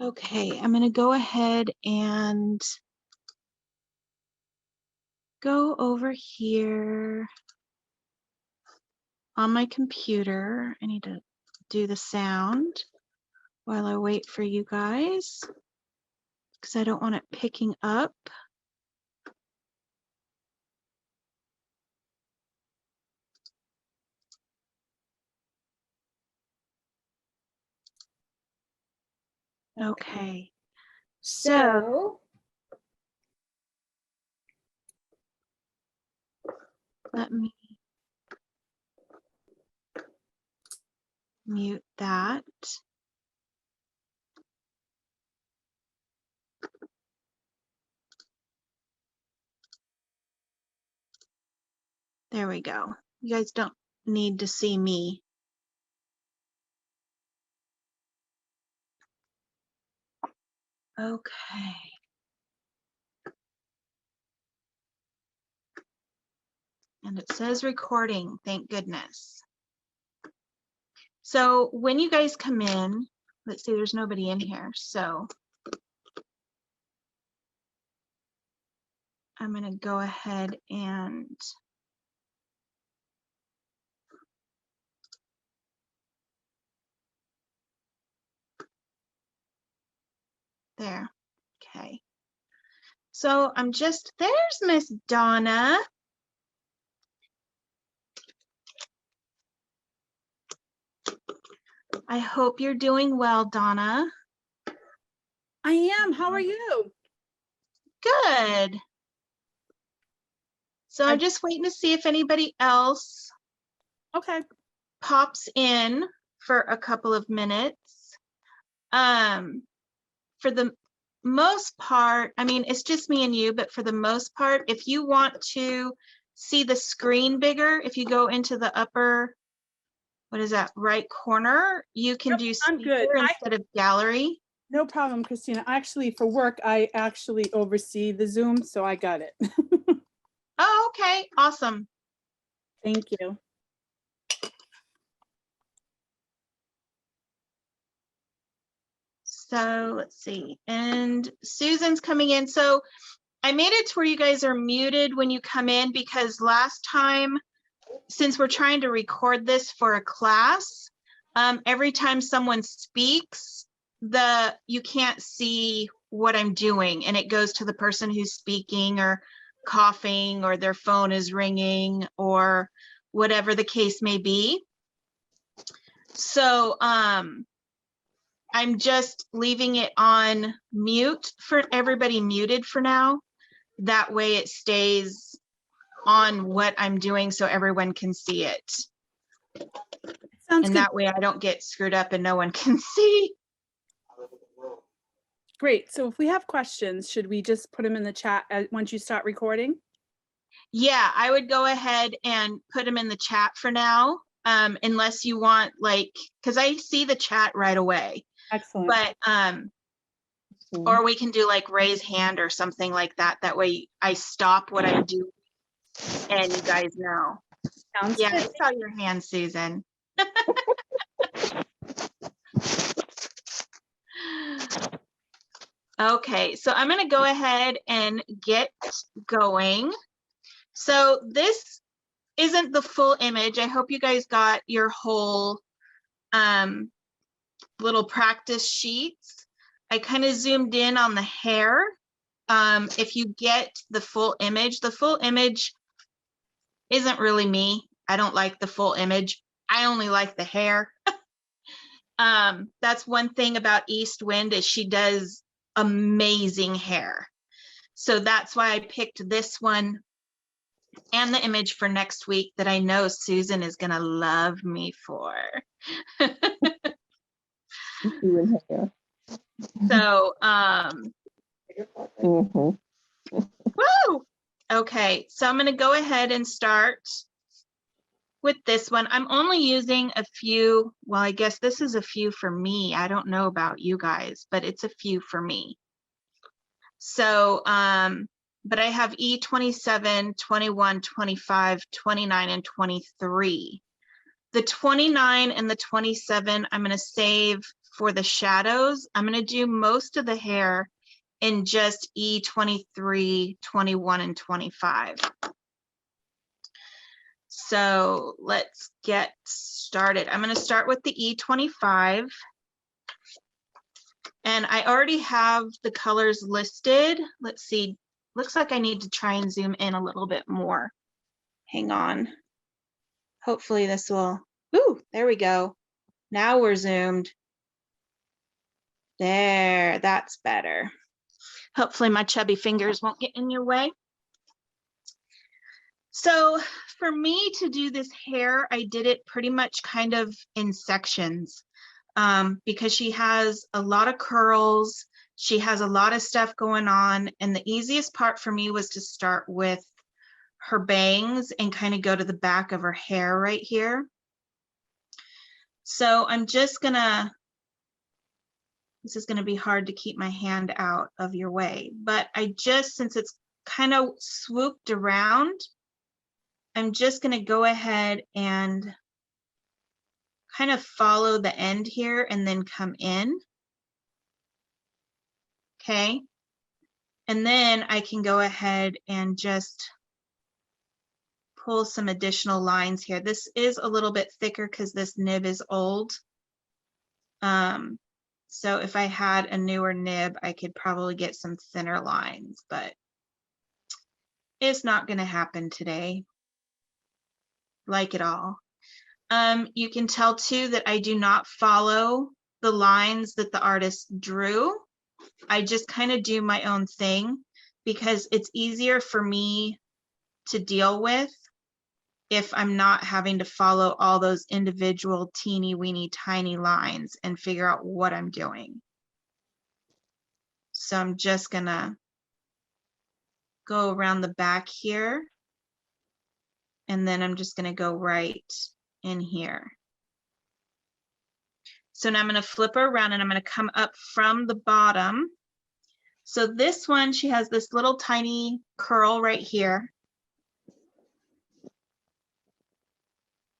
Okay, I'm going to go ahead and go over here on my computer. I need to do the sound while I wait for you guys because I don't want it picking up. Okay, so let me mute that. There we go. You guys don't need to see me. Okay. And it says recording, thank goodness. So when you guys come in, let's see, there's nobody in here. So I'm going to go ahead and there. Okay. So there's Miss Donna. I hope you're doing well, Donna. I am. How are you? Good. So I'm just waiting to see if anybody else pops in for a couple of minutes. For the most part, I mean, it's just me and you, but for the most part, if you want to see the screen bigger, if you go into the upper, what is that, right corner, you can do speaker instead of gallery. No problem, Christina. Actually, for work, I actually oversee the Zoom, so I got it. Oh, okay. Awesome. Thank you. So let's see. And Susan's coming in. So I made it to where you guys are muted when you come in because last time, since we're trying to record this for a class, every time someone speaks, you can't see what I'm doing, and it goes to the person who's speaking or coughing or their phone is ringing or whatever the case may be. So I'm just leaving it on mute for everybody, muted for now. That way it stays on what I'm doing so everyone can see it. Sounds good. That way I don't get screwed up and no one can see. Great. So if we have questions, should we just put them in the chat once you start recording? Yeah, I would go ahead and put them in the chat for now, unless you want, like, because I see the chat right away. Excellent. But or we can do like raise hand or something like that. That way I stop what I'm doing and you guys know. Sounds good. I saw your hand, Susan. Okay, so I'm going to go ahead and get going. So this isn't the full image. I hope you guys got your whole little practice sheets. I kind of zoomed in on the hair. If you get the full image isn't really me. I don't like the full image. I only like the hair. That's one thing about East Wind is she does amazing hair. So that's why I picked this one and the image for next week that I know Susan is gonna love me for. So woo! Okay, so I'm gonna go ahead and start with this one. I'm only using a few, well, I guess this is a few for me. I don't know about you guys, but it's a few for me. So, but I have E27, 21, 25, 29, and 23. The 29 and the 27, I'm going to save for the shadows, I'm going to do most of the hair in just E23, 21, and 25. So let's get started. I'm going to start with the E25. And I already have the colors listed. Let's see. Looks like I need to try and zoom in a little bit more. Hang on. Hopefully this will, ooh, there we go. Now we're zoomed. There, that's better. Hopefully my chubby fingers won't get in your way. So for me to do this hair, I did it pretty much kind of in sections because she has a lot of curls. She has a lot of stuff going on. And the easiest part for me was to start with her bangs and kind of go to the back of her hair right here. So I'm just gonna, this is gonna be hard to keep my hand out of your way, but I just, since it's kind of swooped around, I'm just gonna go ahead and kind of follow the end here and then come in. Okay. And then I can go ahead and just pull some additional lines here. This is a little bit thicker because this nib is old. So if I had a newer nib, I could probably get some thinner lines, but it's not going to happen today. Like it all. You can tell too that I do not follow the lines that the artist drew. I just kind of do my own thing because it's easier for me to deal with if I'm not having to follow all those individual teeny weeny tiny lines and figure out what I'm doing. So I'm just gonna go around the back here, and then I'm just gonna go right in here. So now I'm gonna flip her around and I'm gonna come up from the bottom. So this one, she has this little tiny curl right here.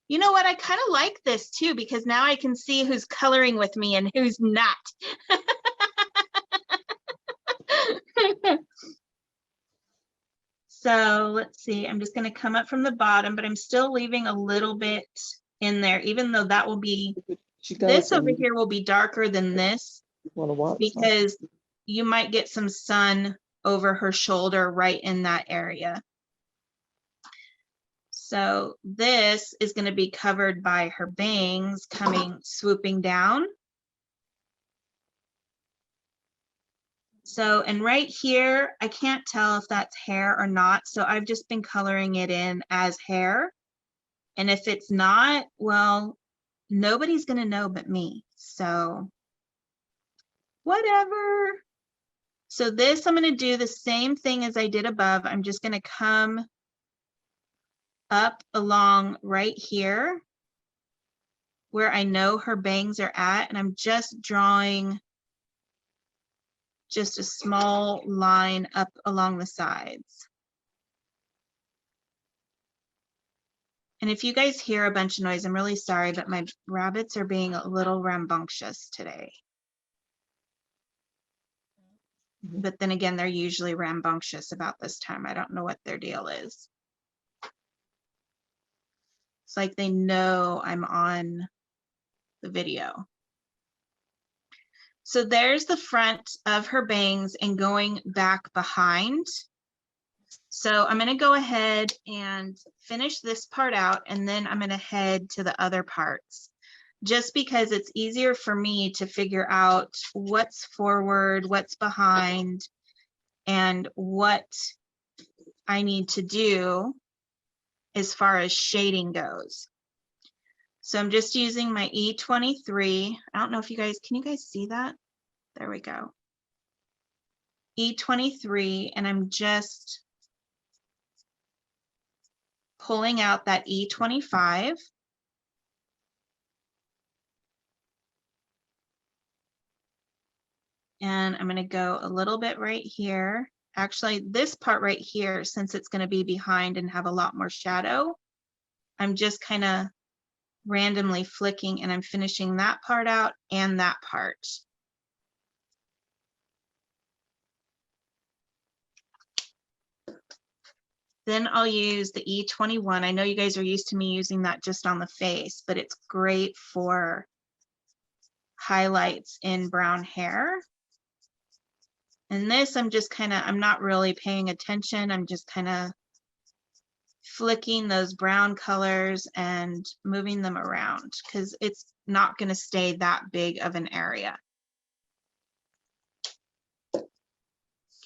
You know what? I kind of like this too, because now I can see who's coloring with me and who's not. So let's see, I'm just going to come up from the bottom, but I'm still leaving a little bit in there, even though that will be, this over here will be darker than this because you might get some sun over her shoulder right in that area. So this is going to be covered by her bangs coming swooping down. So, and right here, I can't tell if that's hair or not. So I've just been coloring it in as hair. And if it's not, well, nobody's going to know but me. So whatever. So this, I'm going to do the same thing as I did above. I'm just going to come up along right here where I know her bangs are at, and I'm just drawing just a small line up along the sides. And if you guys hear a bunch of noise, I'm really sorry, but my rabbits are being a little rambunctious today. But then again, they're usually rambunctious about this time. I don't know what their deal is. It's like they know I'm on the video. So there's the front of her bangs and going back behind. So I'm going to go ahead and finish this part out, and then I'm going to head to the other parts, just because it's easier for me to figure out what's forward, what's behind, and what I need to do as far as shading goes. So I'm just using my E23. I don't know if you guys, can you guys see that? There we go. E23, and I'm just pulling out that E25. And I'm going to go a little bit right here. Actually, this part right here, since it's going to be behind and have a lot more shadow, I'm just kind of randomly flicking, and I'm finishing that part out and that part. Then I'll use the E21. I know you guys are used to me using that just on the face, but it's great for highlights in brown hair. And this, I'm just kind of, I'm not really paying attention. I'm just kind of flicking those brown colors and moving them around because it's not going to stay that big of an area.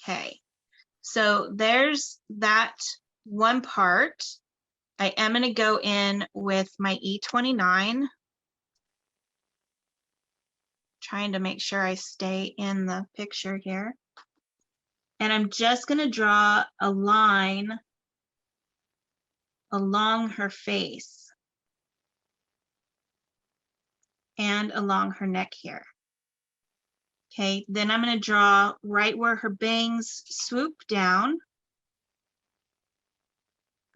Okay, so there's that one part. I am going to go in with my E29, trying to make sure I stay in the picture here. And I'm just going to draw a line along her face and along her neck here. Okay, then I'm going to draw right where her bangs swoop down.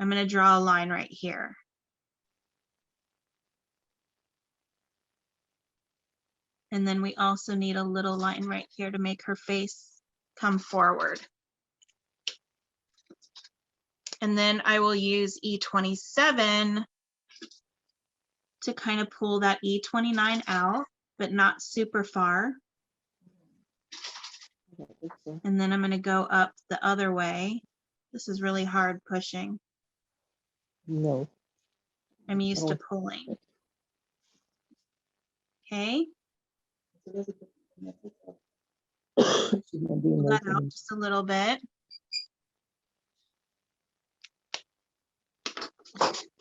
I'm going to draw a line right here. And then we also need a little line right here to make her face come forward. And then I will use E27 to kind of pull that E29 out, but not super far. And then I'm going to go up the other way. This is really hard pushing. No. I'm used to pulling. Okay. Pull that out just a little bit.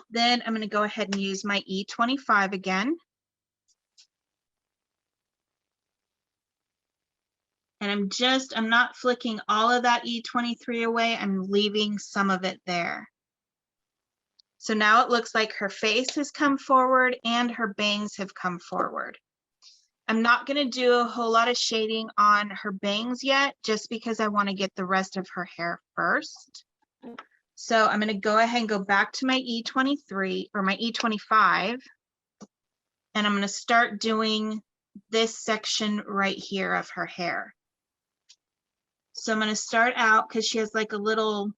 Then I'm going to go ahead and use my E25 again. And I'm not flicking all of that E23 away. I'm leaving some of it there. So now it looks like her face has come forward and her bangs have come forward. I'm not going to do a whole lot of shading on her bangs yet, just because I want to get the rest of her hair first. So I'm going to go ahead and go back to my E23 or my E25. And I'm going to start doing this section right here of her hair. So I'm going to start out because she has like a little,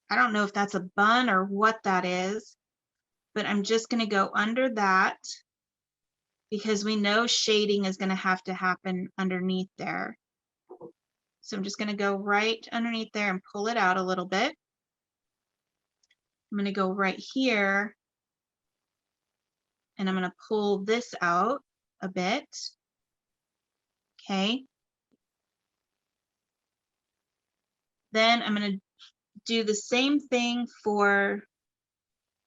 I don't know if that's a bun or what that is, but I'm just going to go under that because we know shading is going to happen underneath there. So I'm just going to go right underneath there and pull it out a little bit. I'm going to go right here and I'm going to pull this out a bit. Okay. Then I'm going to do the same thing for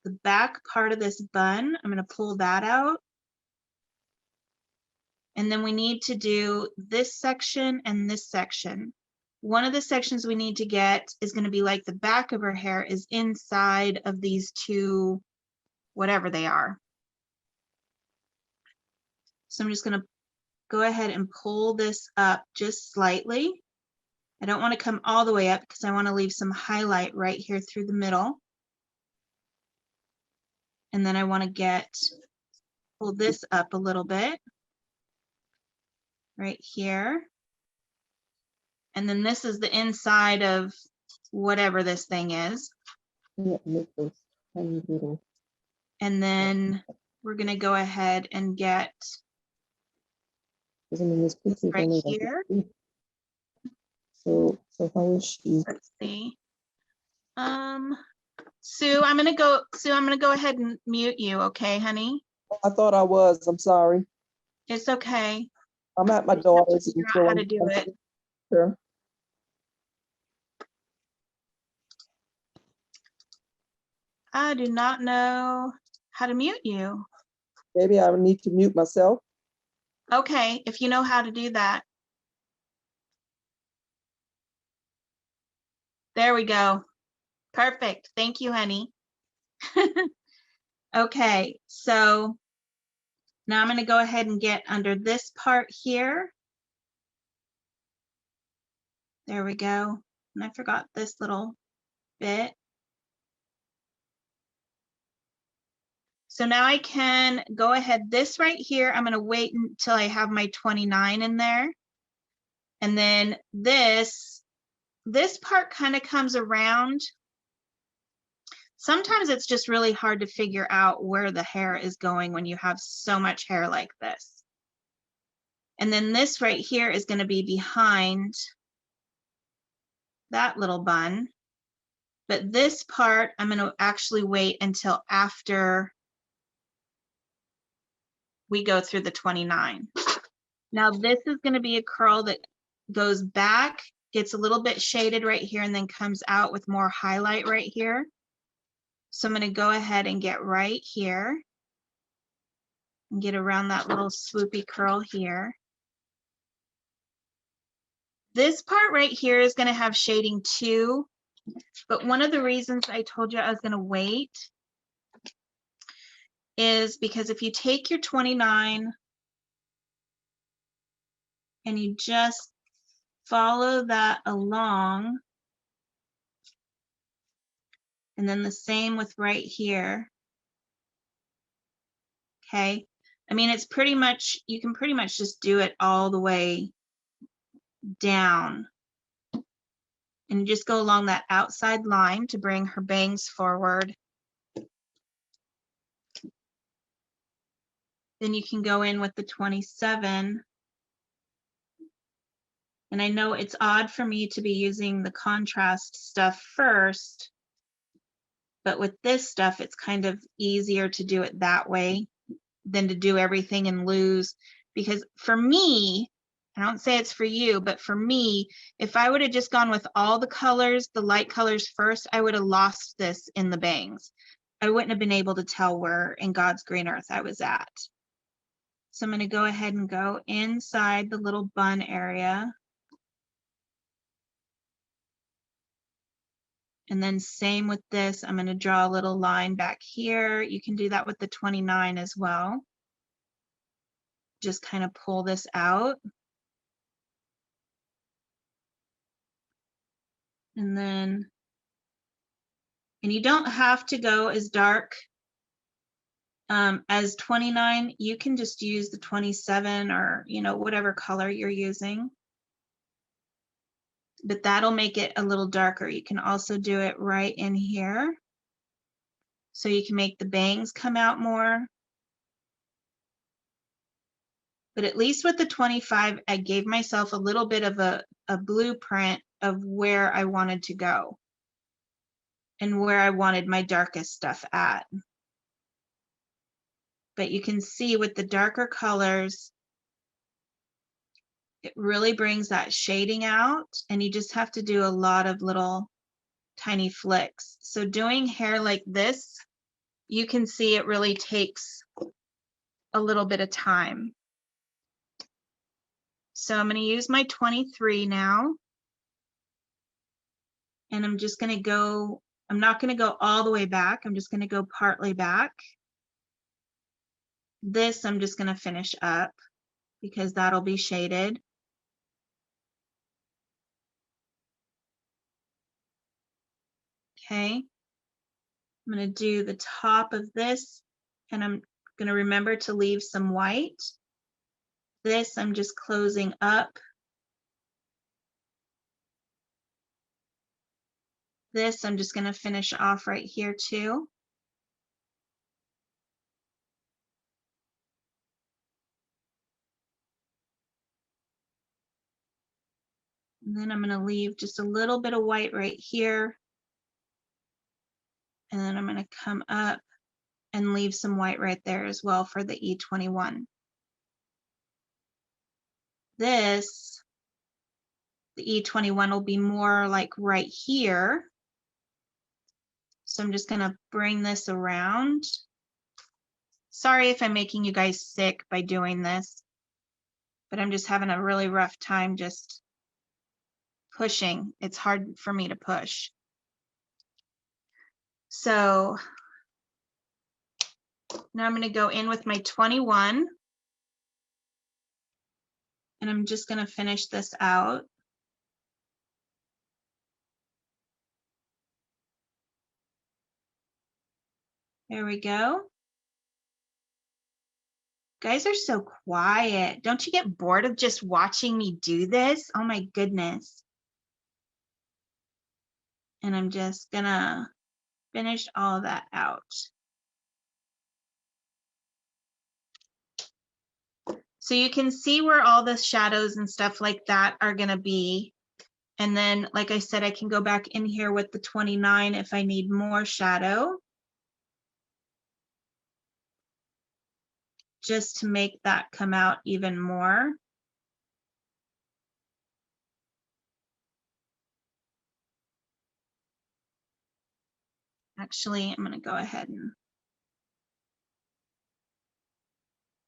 the back part of this bun. I'm going to pull that out. And then we need to do this section and this section. One of the sections we need to get is going to be like the back of her hair is inside of these two, whatever they are. So I'm just going to go ahead and pull this up just slightly. I don't want to come all the way up because I want to leave some highlight right here through the middle. And then I want to pull this up a little bit right here. And then this is the inside of whatever this thing is. Yeah, make those tiny little. And then we're going to go ahead and get Because I mean, this picture is right only like here. So how is she? Let's see. Sue, I'm going to go ahead and mute you. Okay, honey? I thought I was. I'm sorry. It's okay. I'm at my You have to daughter's. figure so out how to do it. Sure. I do not know how to mute you. Maybe I need to mute myself. Okay, if you know how to do that. There we go. Perfect. Thank you, honey. Okay, so now I'm going to go ahead and get under this part here. There we go. And I forgot this little bit. So now I can go ahead, this right here, I'm gonna wait until I have my 29 in there. And then this part kind of comes around. Sometimes it's just really hard to figure out where the hair is going when you have so much hair like this. And then this right here is going to be behind that little bun. But this part, I'm going to actually wait until after we go through the 29. Now this is going to be a curl that goes back, gets a little bit shaded right here, and then comes out with more highlight right here. So I'm going to go ahead and get right here and get around that little swoopy curl here. This part right here is going to have shading too, but one of the reasons I told you I was going to wait is because if you take your 29 and you just follow that along, and then the same with right here. Okay. I mean, it's pretty much, you can pretty much just do it all the way down. And you just go along that outside line to bring her bangs forward. Then you can go in with the 27. And I know it's odd for me to be using the contrast stuff first, but with this stuff, it's kind of easier to do it that way than to do everything and lose. Because for me, I don't say it's for you, but for me, if I would have just gone with all the colors, the light colors first, I would have lost this in the bangs. I wouldn't have been able to tell where in God's green earth I was at. So I'm going to go ahead and go inside the little bun area. And then same with this, I'm going to draw a little line back here. You can do that with the 29 as well. Just kind of pull this out. And then, and you don't have to go as dark as 29. You can just use the 27 or, you know, whatever color you're using. But that'll make it a little darker. You can also do it right in here. So you can make the bangs come out more. But at least with the 25, I gave myself a little bit of a blueprint of where I wanted to go and where I wanted my darkest stuff at. But you can see with the darker colors, it really brings that shading out, and you just have to do a lot of little tiny flicks. So doing hair like this, you can see it really takes a little bit of time. So I'm going to use my 23 now. And I'm just going to go, I'm not going to go all the way back. I'm just going to go partly back. This I'm just going to finish up because that'll be shaded. Okay. I'm going to do the top of this, and I'm going to remember to leave some white. This I'm just closing up. This I'm just going to finish off right here too. And then I'm going to leave just a little bit of white right here. And then I'm going to come up and leave some white right there as well for the E21. This, the E21 will be more like right here. So I'm just going to bring this around. Sorry if I'm making you guys sick by doing this, but I'm just having a really rough time just pushing. It's hard for me to push. So now I'm going to go in with my 21. And I'm just going to finish this out. There we go. Guys are so quiet. Don't you get bored of just watching me do this? Oh my goodness. And I'm just gonna finish all that out. So you can see where all the shadows and stuff like that are gonna be. And then, like I said, I can go back in here with the 29 if I need more shadow. Just to make that come out even more. Actually, I'm gonna go ahead and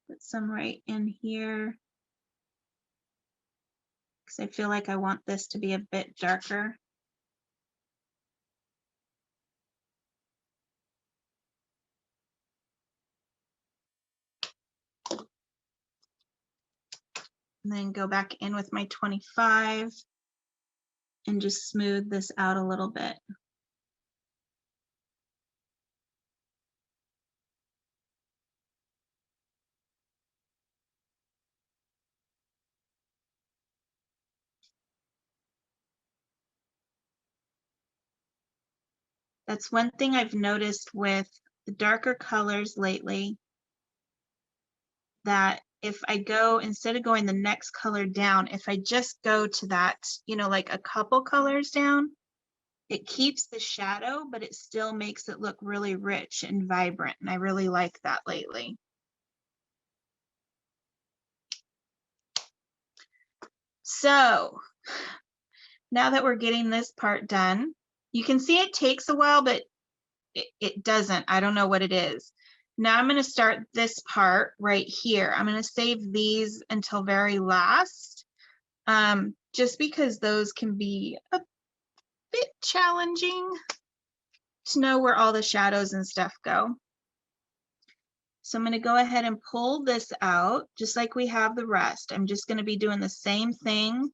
put some right in here, because I feel like I want this to be a bit darker. And then go back in with my 25 and just smooth this out a little bit. That's one thing I've noticed with the darker colors lately, that if I go, instead of going the next color down, if I just go to that, you know, like a couple colors down, it keeps the shadow, but it still makes it look really rich and vibrant. And I really like that lately. So now that we're getting this part done, you can see it takes a while, but it doesn't. I don't know what it is. Now I'm going to start this part right here. I'm going to save these until very last, just because those can be a bit challenging to know where all the shadows and stuff go. So I'm going to go ahead and pull this out just like we have the rest. I'm just going to be doing the same thing,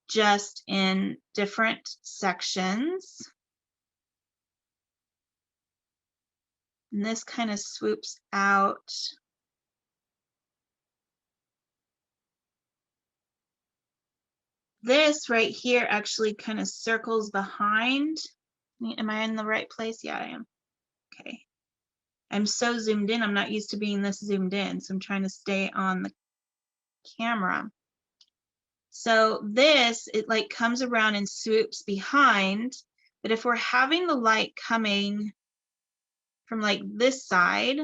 just in different sections. And this kind of swoops out. This right here actually kind of circles behind. Am I in the right place? Yeah, I am. Okay. I'm so zoomed in. I'm not used to being this zoomed in, so I'm trying to stay on the camera. So this, it like comes around and swoops behind, but if we're having the light coming from like this side,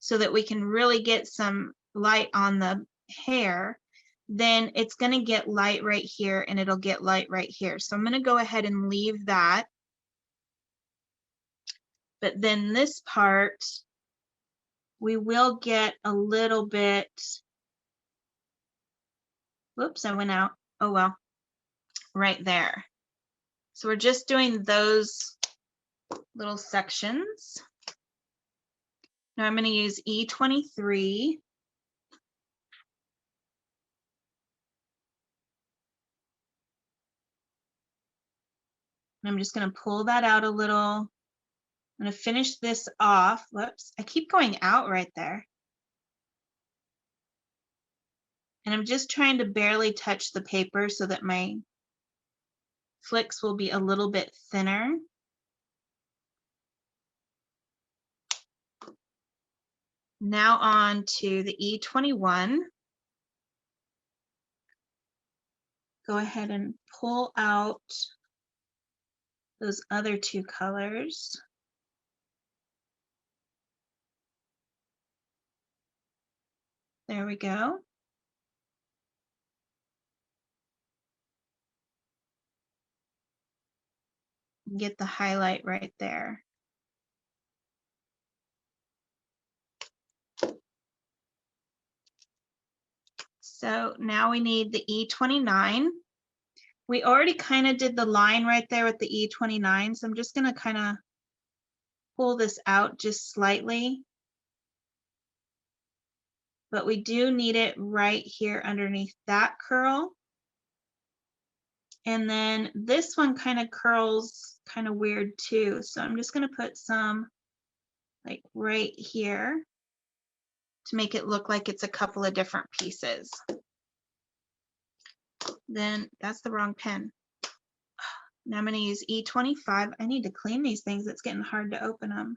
so that we can really get some light on the hair, then it's going to get light right here and it'll get light right here. So I'm going to go ahead and leave that. But then this part, we will get a little bit, whoops, I went out. Oh, well, right there. So we're just doing those little sections. Now I'm going to use E23. And I'm just going to pull that out a little. I'm going to finish this off. Whoops, I keep going out right there. And I'm just trying to barely touch the paper so that my flicks will be a little bit thinner. Now on to the E21. Go ahead and pull out those other two colors. There we go. Get the highlight right there. So now we need the E29. We already kind of did the line right there with the E29, so I'm just going to kind of pull this out just slightly. But we do need it right here underneath that curl. And then this one kind of curls kind of weird too. So I'm just going to put some like right here. to make it look like it's a couple of different pieces. Then that's the wrong pen. Now I'm going to use E25. I need to clean these things. It's getting hard to open them.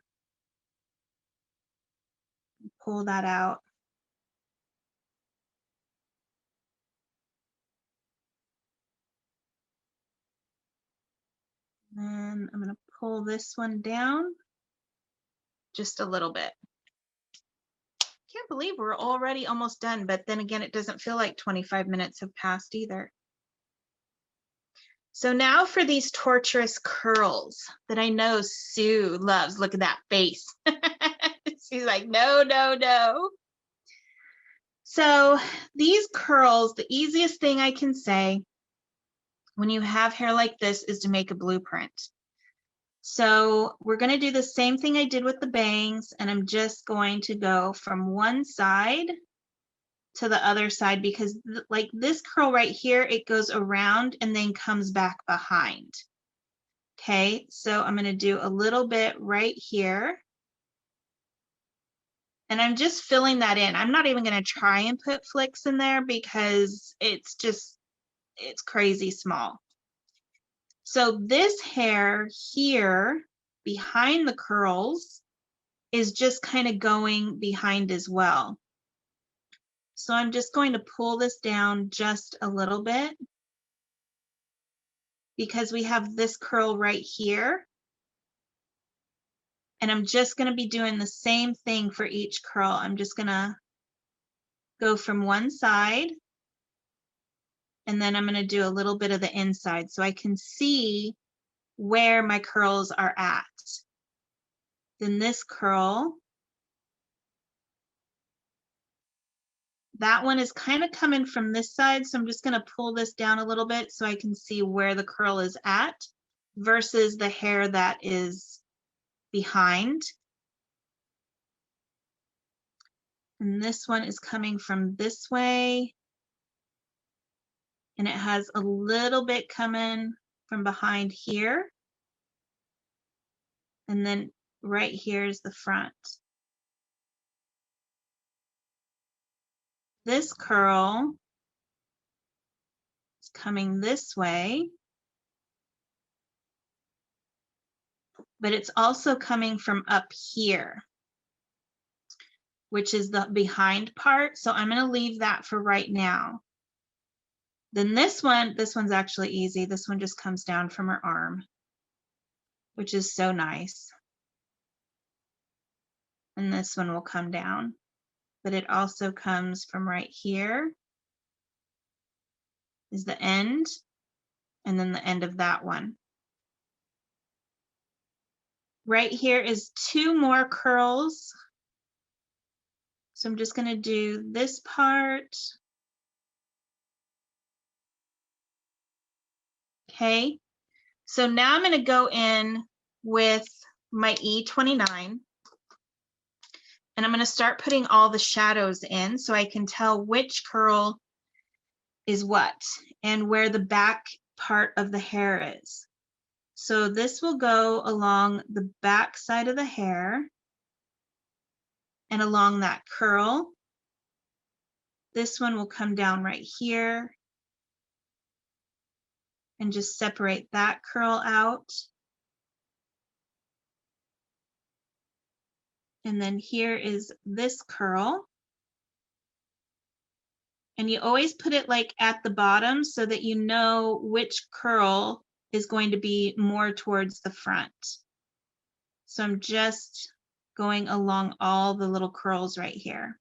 Pull that out. And I'm going to pull this one down just a little bit. Can't believe we're already almost done, but then again, it doesn't feel like 25 minutes have passed either. So now for these torturous curls that I know Sue loves. Look at that face. She's like, no, no, no. So these curls, the easiest thing I can say when you have hair like this is to make a blueprint. So we're going to do the same thing I did with the bangs, and I'm just going to go from one side to the other side because like this curl right here, it goes around and then comes back behind. Okay, so I'm going to do a little bit right here. And I'm just filling that in. I'm not even going to try and put flicks in there because it's crazy small. So this hair here behind the curls is just kind of going behind as well. So I'm just going to pull this down just a little bit because we have this curl right here. And I'm just going to be doing the same thing for each curl. I'm just going to go from one side and then I'm going to do a little bit of the inside so I can see where my curls are at. Then this curl, that one is kind of coming from this side, so I'm just going to pull this down a little bit so I can see where the curl is at versus the hair that is behind. And this one is coming from this way. And it has a little bit coming from behind here. And then right here is the front. This curl is coming this way, but it's also coming from up here, which is the behind part. So I'm going to leave that for right now. Then this one's actually easy. This one just comes down from her arm, which is so nice. And this one will come down, but it also comes from right here is the end, and then the end of that one. Right here is two more curls. So I'm just going to do this part. Okay, so now I'm going to go in with my E29 and I'm going to start putting all the shadows in so I can tell which curl is what and where the back part of the hair is. So this will go along the back side of the hair and along that curl. This one will come down right here and just separate that curl out. And then here is this curl. And you always put it like at the bottom so that you know which curl is going to be more towards the front. So I'm just going along all the little curls right here.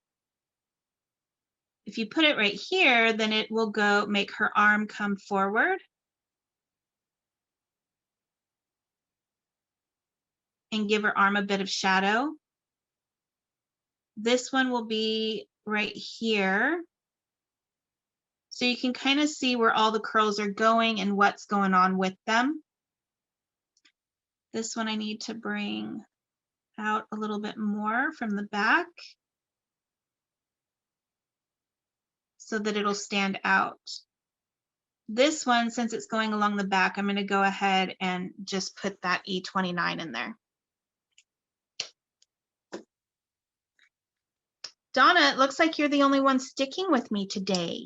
If you put it right here, then it will go make her arm come forward. And give her arm a bit of shadow. This one will be right here. So you can kind of see where all the curls are going and what's going on with them. This one I need to bring out a little bit more from the back so that it'll stand out. This one, since it's going along the back, I'm going to go ahead and just put that E29 in there. Donna, it looks like you're the only one sticking with me today.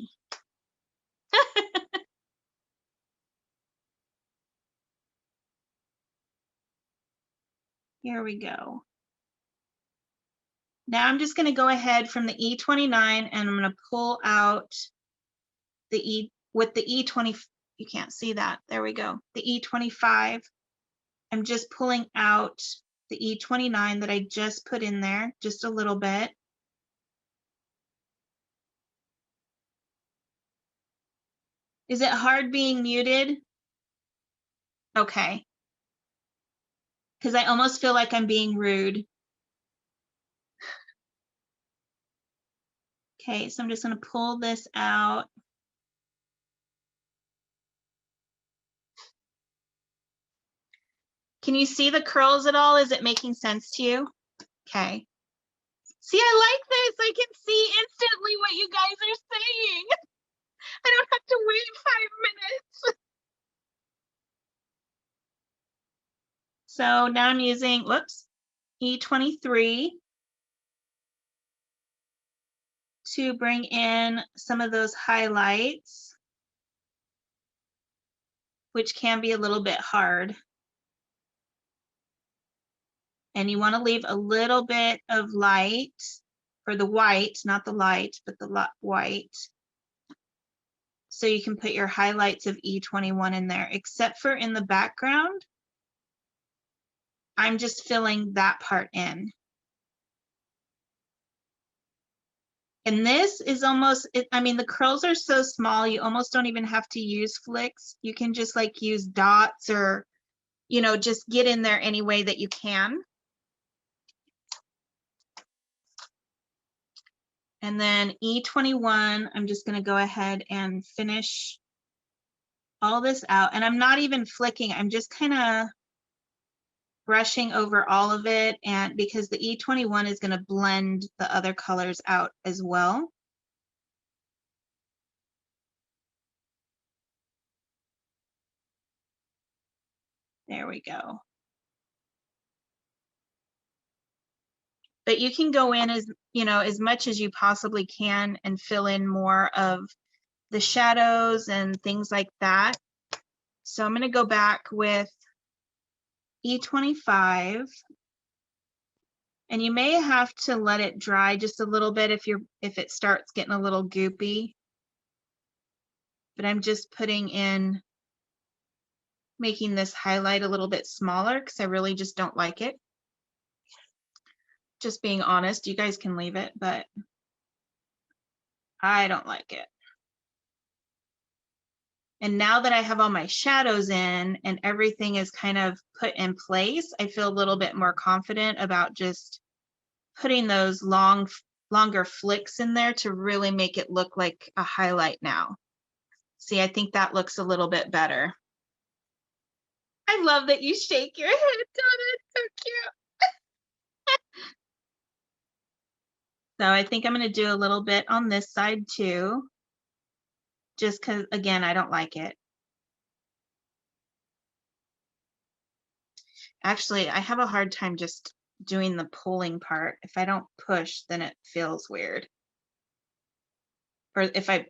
Here we go. Now I'm just going to go ahead from the E29 and I'm going to pull out the E with the E20. You can't see that. There we go. The E25. I'm just pulling out the E29 that I just put in there just a little bit. Is it hard being muted? Okay. Because I almost feel like I'm being rude. Okay, so I'm just going to pull this out. Can you see the curls at all? Is it making sense to you? Okay. See, I like this. I can see instantly what you guys are saying. I don't have to wait 5 minutes. So now I'm using, whoops, E23 to bring in some of those highlights, which can be a little bit hard. And you want to leave a little bit of light for the white, not the light, but the white. So you can put your highlights of E21 in there, except for in the background. I'm just filling that part in. And this is almost, I mean, the curls are so small, you almost don't even have to use flicks. You can just like use dots or, you know, just get in there any way that you can. And then E21, I'm just going to go ahead and finish all this out. And I'm not even flicking, I'm just kind of brushing over all of it, and because the E21 is going to blend the other colors out as well. There we go. But you can go in as, you know, as much as you possibly can and fill in more of the shadows and things like that. So I'm going to go back with E25. And you may have to let it dry just a little bit if it starts getting a little goopy. But I'm just putting in, making this highlight a little bit smaller because I really just don't like it. Just being honest, you guys can leave it, but I don't like it. And now that I have all my shadows in and everything is kind of put in place, I feel a little bit more confident about just putting those longer flicks in there to really make it look like a highlight now. See, I think that looks a little bit better. I love that you shake your head, Donna. It's so cute. So I think I'm going to do a little bit on this side too, just because, again, I don't like it. Actually, I have a hard time just doing the pulling part. If I don't push, then it feels weird. Or if I,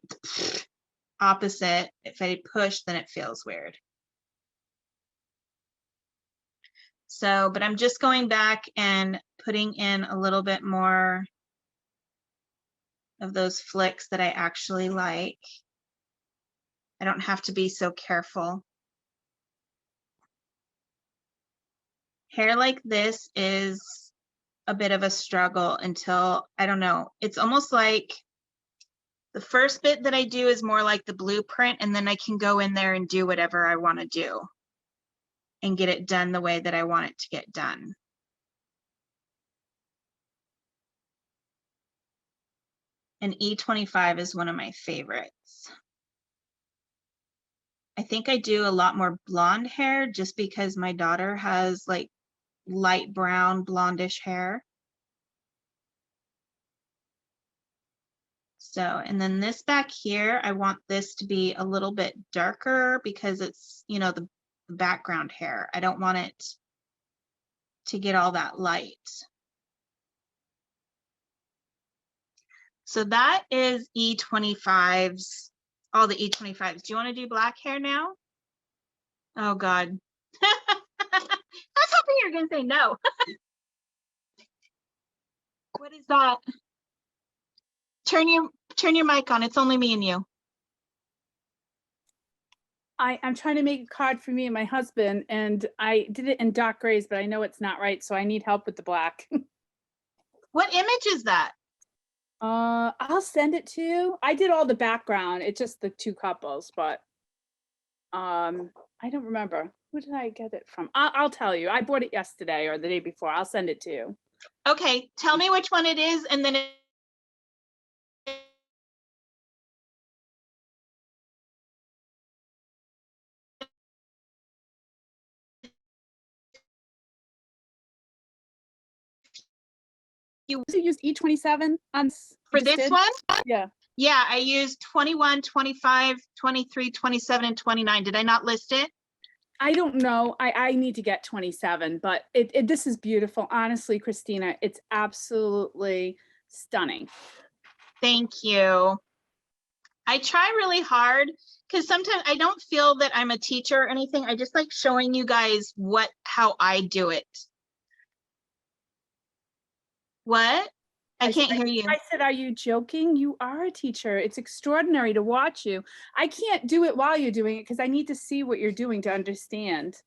opposite, if I push, then it feels weird. So, but I'm just going back and putting in a little bit more of those flicks that I actually like. I don't have to be so careful. Hair like this is a bit of a struggle until, I don't know, it's almost like the first bit that I do is more like the blueprint, and then I can go in there and do whatever I want to do and get it done the way that I want it to get done. And E25 is one of my favorites. I think I do a lot more blonde hair just because my daughter has like light brown blondish hair. So, and then this back here, I want this to be a little bit darker because it's, you know, the background hair. I don't want it to get all that light. So that is E25s, all the E25s. Do you want to do black hair now? Oh God. I was hoping you were going to say no. What is that? Turn your mic on. It's only me and you. I'm trying to make a card for me and my husband, and I did it in dark grays, but I know it's not right, so I need help with the black. What image is that? I'll send it to you. I did all the background. It's just the two couples, but I don't remember. Who did I get it from? I'll tell you. I bought it yesterday or the day before. I'll send it to you. Okay, tell me which one it is, and then You used E27 on for this one? Yeah. Yeah, I used 21, 25, 23, 27, and 29. Did I not list it? I don't know. I need to get 27, but this is beautiful. Honestly, Christina, it's absolutely stunning. Thank you. I try really hard because sometimes I don't feel that I'm a teacher or anything. I just like showing you guys how I do it. What? I can't hear you. I said, are you joking? You are a teacher. It's extraordinary to watch you. I can't do it while you're doing it because I need to see what you're doing to understand.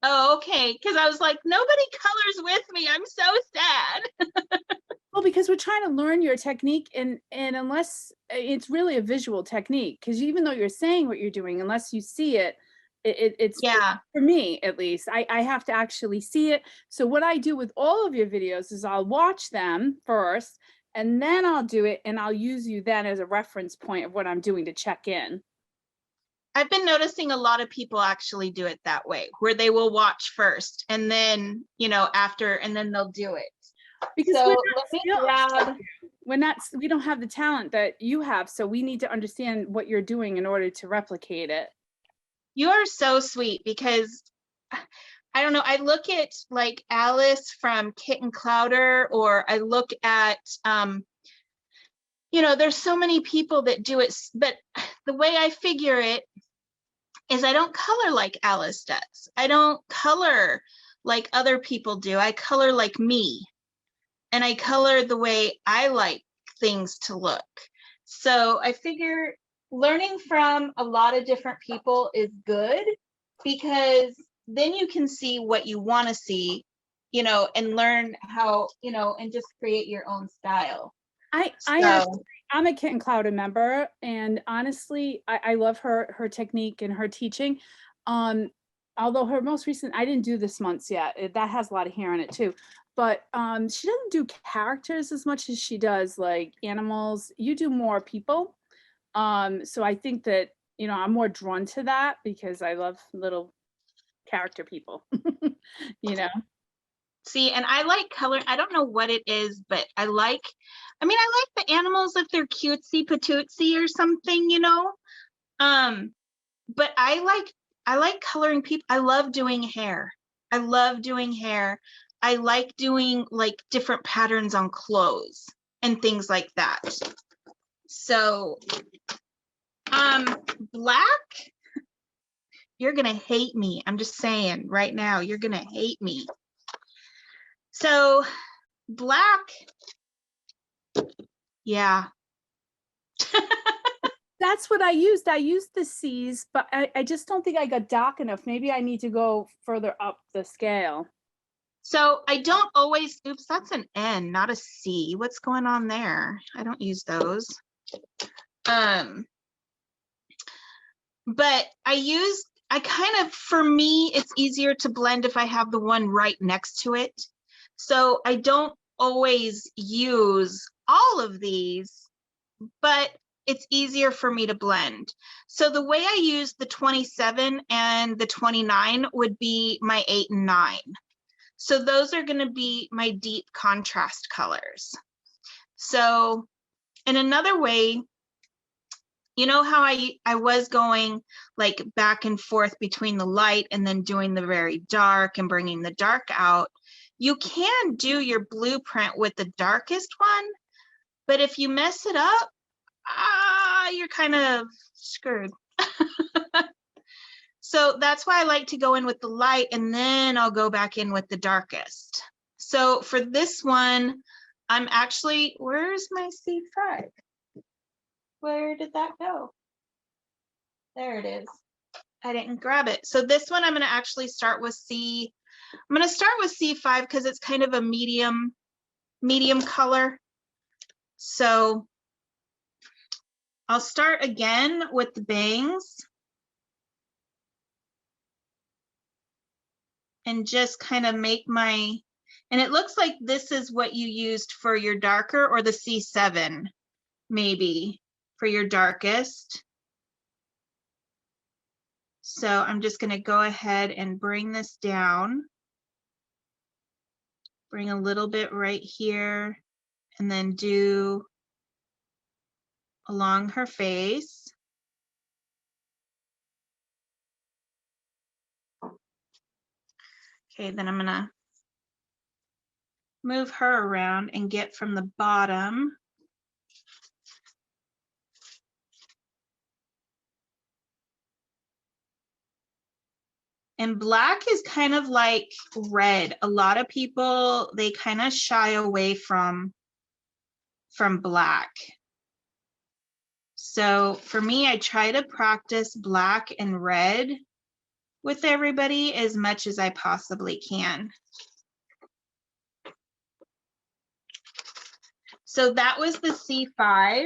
Oh, okay. Because I was like, nobody colors with me. I'm so sad. Well, because we're trying to learn your technique, and unless it's really a visual technique, because even though you're saying what you're doing, unless you see it, it's Yeah. for me at least. I have to actually see it. So what I do with all of your videos is I'll watch them first, and then I'll do it, and I'll use you then as a reference point of what I'm doing to check in. I've been noticing a lot of people actually do it that way, where they will watch first and then, after, and then they'll do it. Because So we're let me grab. we don't have the talent that you have, so we need to understand what you're doing in order to replicate it. You are so sweet because I don't know. I look at like Alice from Kitten Clowder, or I look at, there's so many people that do it, but the way I figure it is I don't color like Alice does. I don't color like other people do. I color like me, and I color the way I like things to look. So I figure learning from a lot of different people is good, because then you can see what you want to see, and learn how, and just create your own style. I'm a Kitten Clowder member, and honestly, I love her technique and her teaching. Although her most recent, I didn't do this month's yet. That has a lot of hair in it too. But she doesn't do characters as much as she does like animals. You do more people. So I think that, I'm more drawn to that because I love little character people, See, and I like color. I don't know what it is, but I like the animals if they're cutesy patootsy or something, but I like coloring people. I love doing hair. I like doing like different patterns on clothes and things like that. So, black, you're gonna hate me. I'm just saying right now, you're gonna hate me. So black, yeah. That's what I used. I used the C's, but I just don't think I got dark enough. Maybe I need to go further up the scale. So I don't always, oops, that's an N, not a C. What's going on there? I don't use those. But for me, it's easier to blend if I have the one right next to it. So I don't always use all of these, but it's easier for me to blend. So the way I use the 27 and the 29 would be my 8 and 9. So those are going to be my deep contrast colors. So in another way, you know how I was going like back and forth between the light and then doing the very dark and bringing the dark out. You can do your blueprint with the darkest one, But if you mess it up, you're kind of screwed. So that's why I like to go in with the light and then I'll go back in with the darkest. So for this one, I'm actually, where's my C5? Where did that go? There it is. I didn't grab it. So this one, I'm going to actually start with I'm going to start with C5 because it's kind of a medium color. So I'll start again with the bangs and just kind of make my, and it looks like this is what you used for your darker, or the C7 maybe for your darkest. So I'm just going to go ahead and bring this down. Bring a little bit right here and then do along her face. Okay, then I'm gonna move her around and get from the bottom. And black is kind of like red. A lot of people, they kind of shy away from black. So for me, I try to practice black and red with everybody as much as I possibly can. So that was the C5.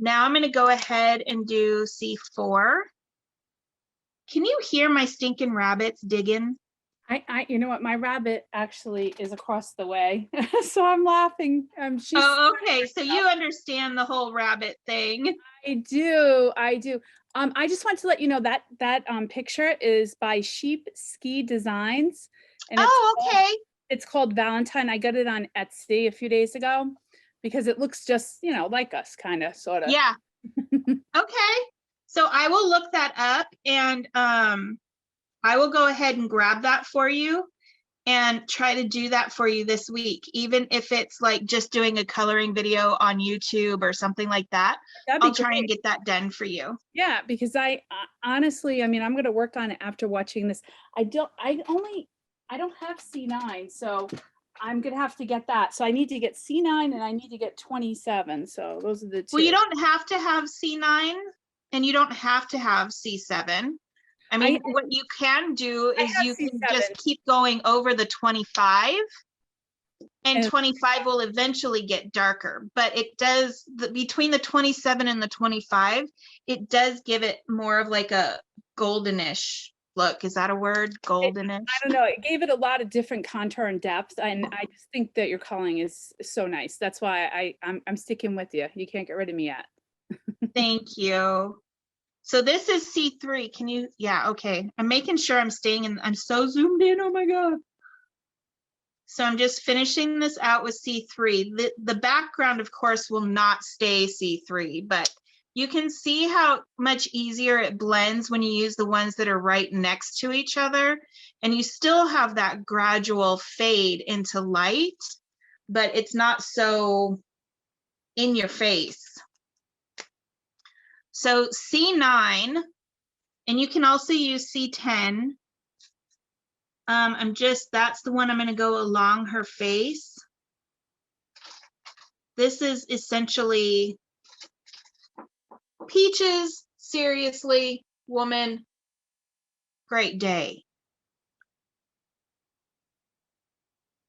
Now I'm going to go ahead and do C4. Can you hear my stinking rabbits digging? You know what? My rabbit actually is across the way, so I'm laughing. Oh, okay. So you understand the whole rabbit thing. I do. I just want to let you know that picture is by Sheep Ski Designs. And okay. It's called Valentine. I got it on Etsy a few days ago because it looks just, like us, kind of, sort of. Yeah. Okay. So I will look that up and I will go ahead and grab that for you and try to do that for you this week, even if it's like just doing a coloring video on YouTube or something like that. I'll try and get that done for you. Yeah, because I honestly, I'm going to work on it after watching this. I don't have C9, so I'm going to have to get that. So I need to get C9 and I need to get 27. So those are the two. Well, you don't have to have C9 and you don't have to have C7. I mean, what you can do is you can just keep going over the 25 and 25 will eventually get darker, but it does, between the 27 and the 25, it does give it more of like a goldenish look. Is that a word? Goldenish? I don't know. It gave it a lot of different contour and depth, and I just think that your coloring is so nice. That's why I'm sticking with you. You can't get rid of me yet. Thank you. So this is C3. Can you, yeah, okay. I'm making sure I'm staying in, I'm so zoomed in, oh my God. So I'm just finishing this out with C3. The background, of course, will not stay C3, but you can see how much easier it blends when you use the ones that are right next to each other. And you still have that gradual fade into light, but it's not so in your face. So C9, and you can also use C10. That's the one I'm going to go along her face. This is essentially Peaches, seriously, woman, great day.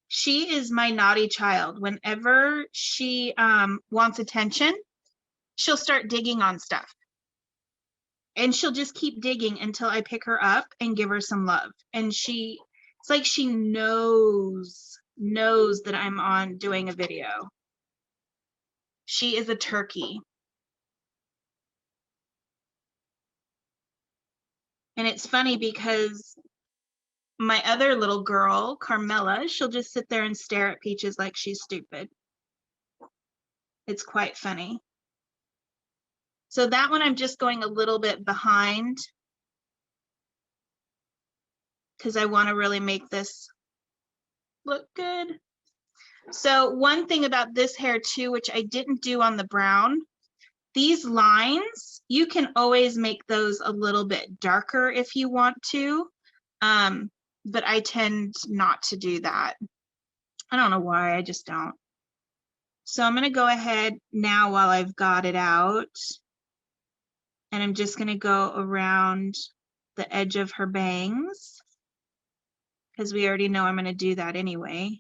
She is my naughty child. Whenever she wants attention, she'll start digging on stuff. And she'll just keep digging until I pick her up and give her some love. And it's like she knows that I'm on doing a video. She is a turkey. And it's funny because my other little girl, Carmela, she'll just sit there and stare at Peaches like she's stupid. It's quite funny. So that one I'm just going a little bit behind because I want to really make this look good. So one thing about this hair too, which I didn't do on the brown, these lines, you can always make those a little bit darker if you want to. But I tend not to do that. I don't know why, I just don't. So I'm gonna go ahead now while I've got it out. And I'm just gonna go around the edge of her bangs, because we already know I'm gonna do that anyway.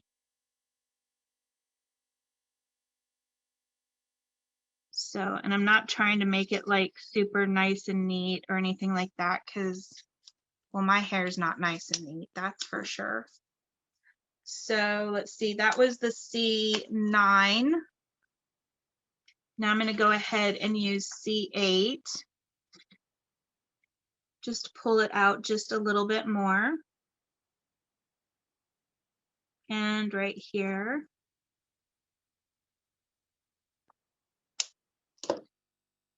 So, and I'm not trying to make it like super nice and neat or anything like that, because, well, my hair is not nice and neat, that's for sure. So let's see, that was the C9. Now I'm going to go ahead and use C8. Just pull it out just a little bit more. And right here.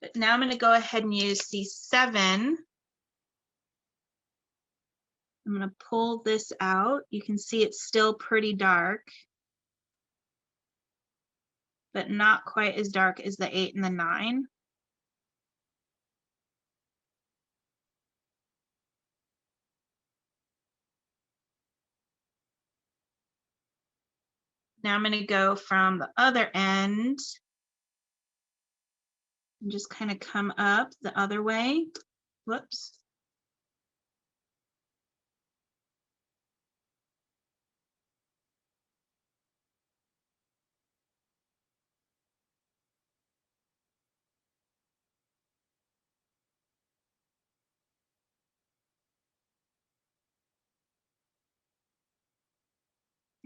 But now I'm going to go ahead and use C7. I'm going to pull this out. You can see it's still pretty dark, but not quite as dark as the 8 and the 9. Now I'm going to go from the other end and just kind of come up the other way. Whoops.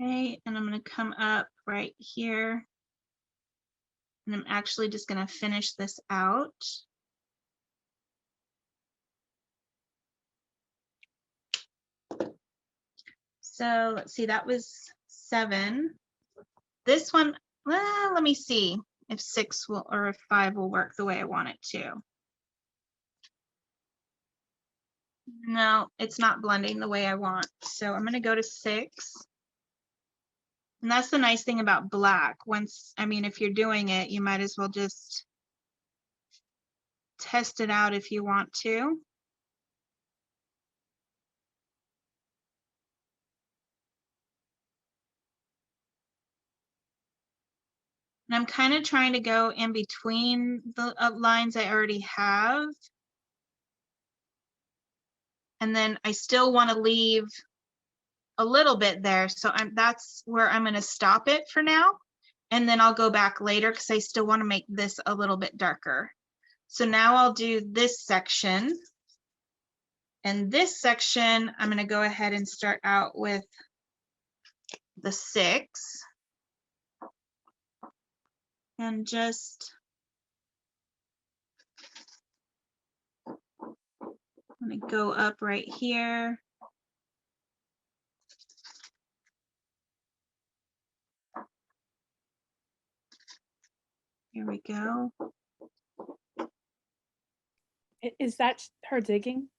Okay, and I'm going to come up right here. And I'm actually just going to finish this out. So let's see, that was 7. This one, well, let me see if 6 will or if 5 will work the way I want it to. No, it's not blending the way I want. So I'm going to go to 6. And that's the nice thing about black. Once, I mean, if you're doing it, you might as well just test it out if you want to. And I'm kind of trying to go in between the lines I already have. And then I still want to leave a little bit there. So that's where I'm going to stop it for now. And then I'll go back later because I still want to make this a little bit darker. So now I'll do this section. And this section, I'm going to go ahead and start out with the 6. And just, I'm going to go up right here. Here we go. Is that her digging?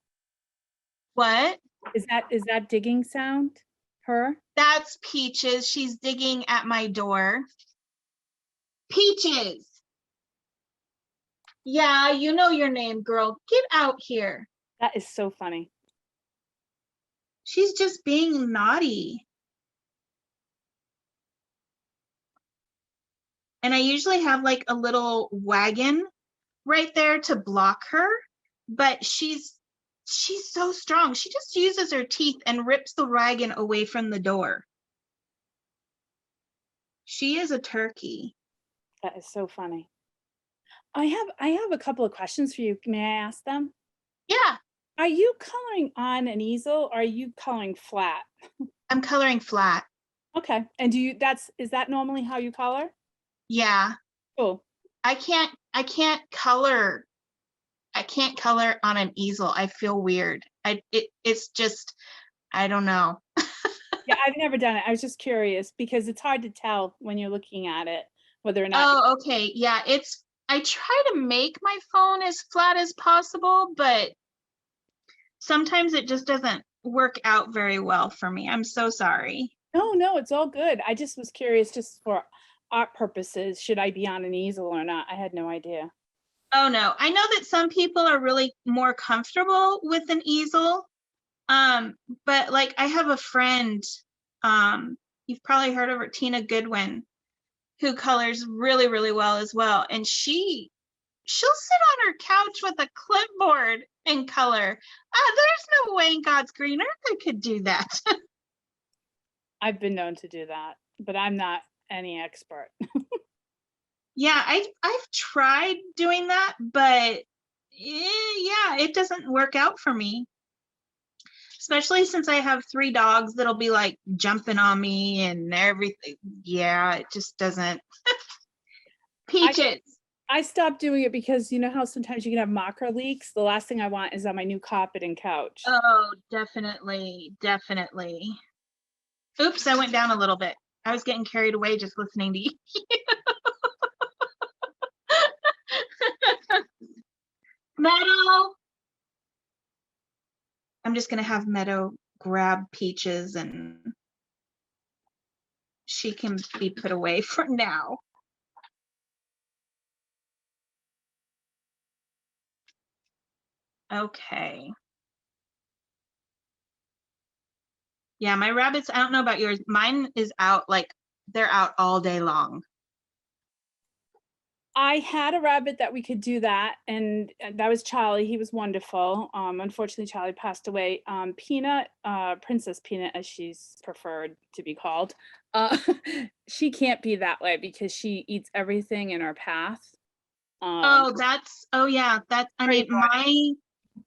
What? Is that digging sound? Her? That's Peaches. She's digging at my door. Peaches. Yeah, you know your name, girl. Get out here. That is so funny. She's just being naughty. And I usually have like a little wagon right there to block her, but she's so strong. She just uses her teeth and rips the wagon away from the door. She is a turkey. That is so funny. I have a couple of questions for you. May I ask them? Yeah, Are you coloring on an easel or are you coloring flat? I'm coloring flat. Okay. And is that normally how you color? Yeah. Cool. I can't color on an easel. I feel weird. It's just, I don't know. Yeah, I've never done it. I was just curious because it's hard to tell when you're looking at it whether or not. Oh, okay. Yeah, I try to make my phone as flat as possible, but sometimes it just doesn't work out very well for me. I'm so sorry. No, it's all good. I just was curious, just for art purposes, should I be on an easel or not? I had no idea. Oh, no. I know that some people are really more comfortable with an easel. But like I have a friend, you've probably heard of her, Tina Goodwin, who colors really, really well as well. And she'll sit on her couch with a clipboard and color. There's no way in God's green earth I could do that. I've been known to do that, but I'm not any expert. Yeah, I've tried doing that, but yeah, it doesn't work out for me. Especially since I have 3 dogs that'll be like jumping on me and everything. Yeah, it just doesn't. Peaches. I stopped doing it because you know how sometimes you can have marker leaks? The last thing I want is on my new carpet and couch. Oh, definitely, definitely. Oops, I went down a little bit. I was getting carried away just listening to you. Meadow. I'm just gonna have Meadow grab Peaches and she can be put away for now. Okay. Yeah, my rabbits, I don't know about yours. Mine is out, like they're out all day long. I had a rabbit that we could do that, and that was Charlie. He was wonderful. Unfortunately, Charlie passed away. Peanut, Princess Peanut, as she's preferred to be called, she can't be that way because she eats everything in her path. Oh, yeah, I Very mean,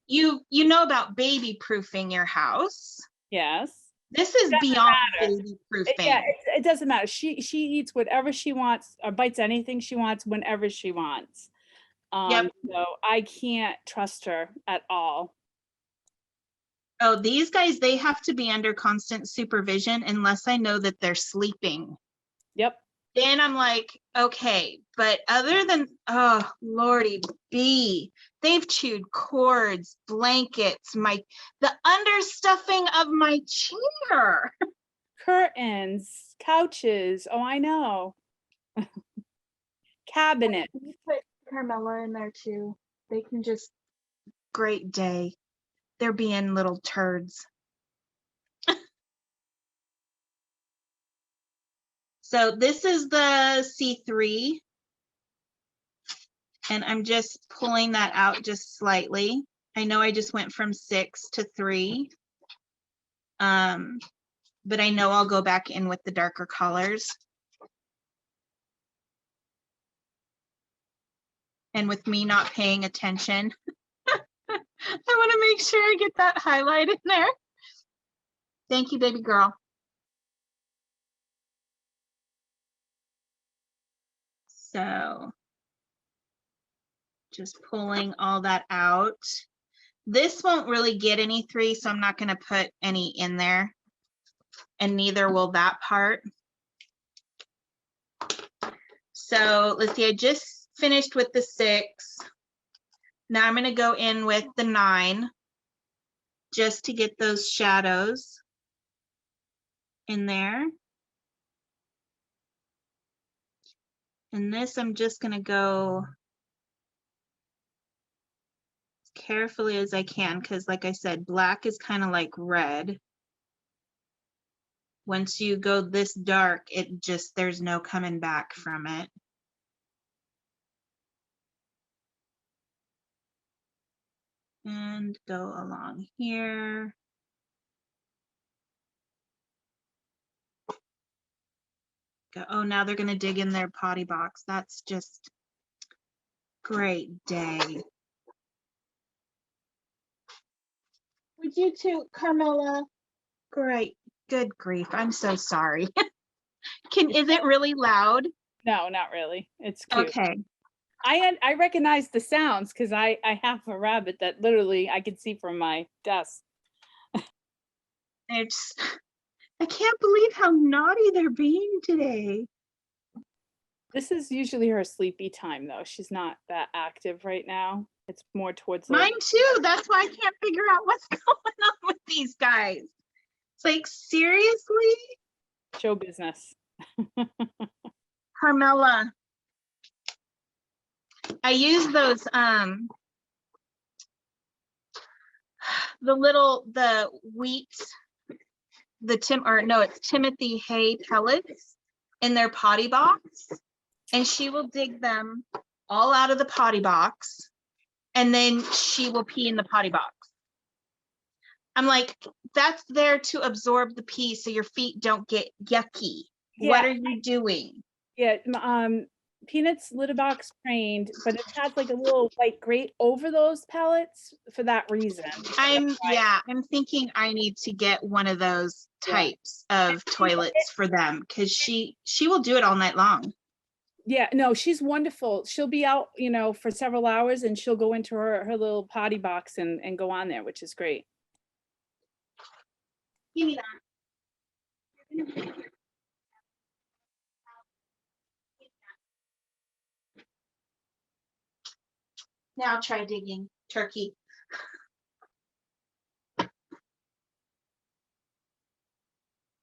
you know about baby proofing your house. Yes. This is beyond baby Yeah, proofing. it doesn't matter. She eats whatever she wants or bites anything she wants whenever she wants. Yep. So I can't trust her at all. Oh, these guys, they have to be under constant supervision unless I know that they're sleeping. Yep. Then I'm like, okay, but other than, oh, Lordy B, they've chewed cords, blankets, the understuffing of my chair. Curtains, couches. Oh, I know. Cabinet. You put Carmela in there too. They can just, great day. They're being little turds. So this is the C3. And I'm just pulling that out just slightly. I know I just went from 6 to 3. But I know I'll go back in with the darker colors. And with me not paying attention, I want to make sure I get that highlight in there. Thank you, baby girl. So just pulling all that out. This won't really get any 3, so I'm not going to put any in there. And neither will that part. So let's see, I just finished with the 6. Now I'm going to go in with the 9 just to get those shadows in there. And this, I'm just going to go as carefully as I can because, like I said, black is kind of like red. Once you go this dark, there's no coming back from it. And go along here. Oh, now they're going to dig in their potty box. That's just great day. Would you too, Carmela? Great. Good grief. I'm so sorry. Is it really loud? No, not really. It's cute. Okay. I recognize the sounds because I have a rabbit that literally I can see from my desk. I can't believe how naughty they're being today. This is usually her sleepy time though. She's not that active right now. It's more towards Mine too. That's why I can't figure out what's going on with these guys. It's like, seriously? show business. Carmela, I use those, the wheat, it's Timothy hay pellets in their potty box. And she will dig them all out of the potty box. And then she will pee in the potty box. I'm like, that's there to absorb the pee so your feet don't get yucky. Yeah. What are you doing? Yeah, Peanut's litter box trained, but it has like a little white grate over those pellets for that reason. I'm thinking I need to get one of those types of toilets for them, because she will do it all night long. Yeah, no, she's wonderful. She'll be out, you know, for several hours and she'll go into her little potty box and go on there, which is great. Give me that. Now try digging, turkey.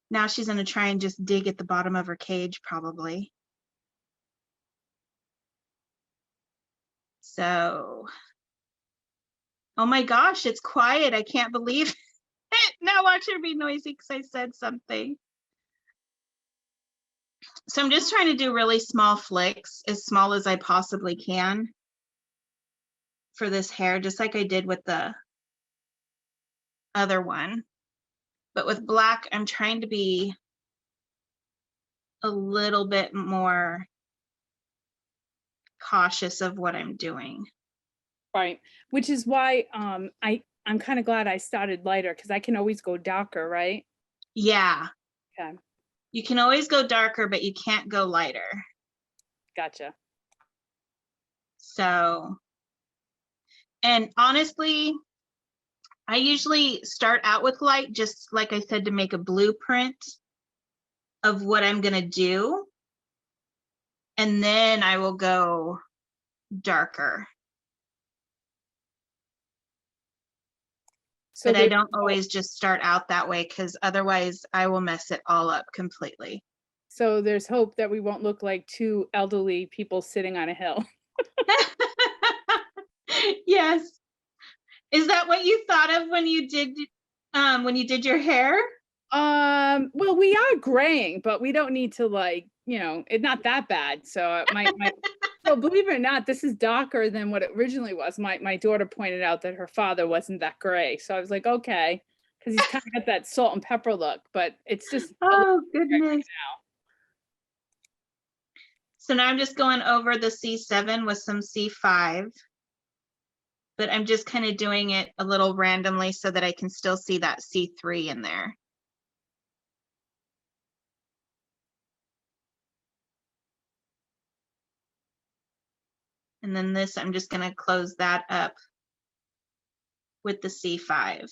Now she's going to try and just dig at the bottom of her cage, probably. So, oh my gosh, it's quiet. I can't believe it. Now watch her be noisy because I said something. So I'm just trying to do really small flicks, as small as I possibly can for this hair, just like I did with the other one. But with black, I'm trying to be a little bit more cautious of what I'm doing. Right, which is why I'm kind of glad I started lighter because I can always go darker, right? Yeah. Okay. You can always go darker, but you can't go lighter. Gotcha. So, and honestly, I usually start out with light, just like I said, to make a blueprint of what I'm going to do. And then I will go darker. So but I don't always just start out that way, because otherwise I will mess it all up completely. So there's hope that we won't look like two elderly people sitting on a hill. Yes. Is that what you thought of when you did your hair? Well, we are graying, but we don't need to, like, you know, it's not that bad. So so believe it or not, this is darker than what it originally was. My daughter pointed out that her father wasn't that gray. So I was like, okay, because he's kind of got that salt and pepper look, but it's just oh goodness. Right now. So now I'm just going over the C7 with some C5, but I'm just kind of doing it a little randomly so that I can still see that C3 in there. And then this, I'm just going to close that up with the C5.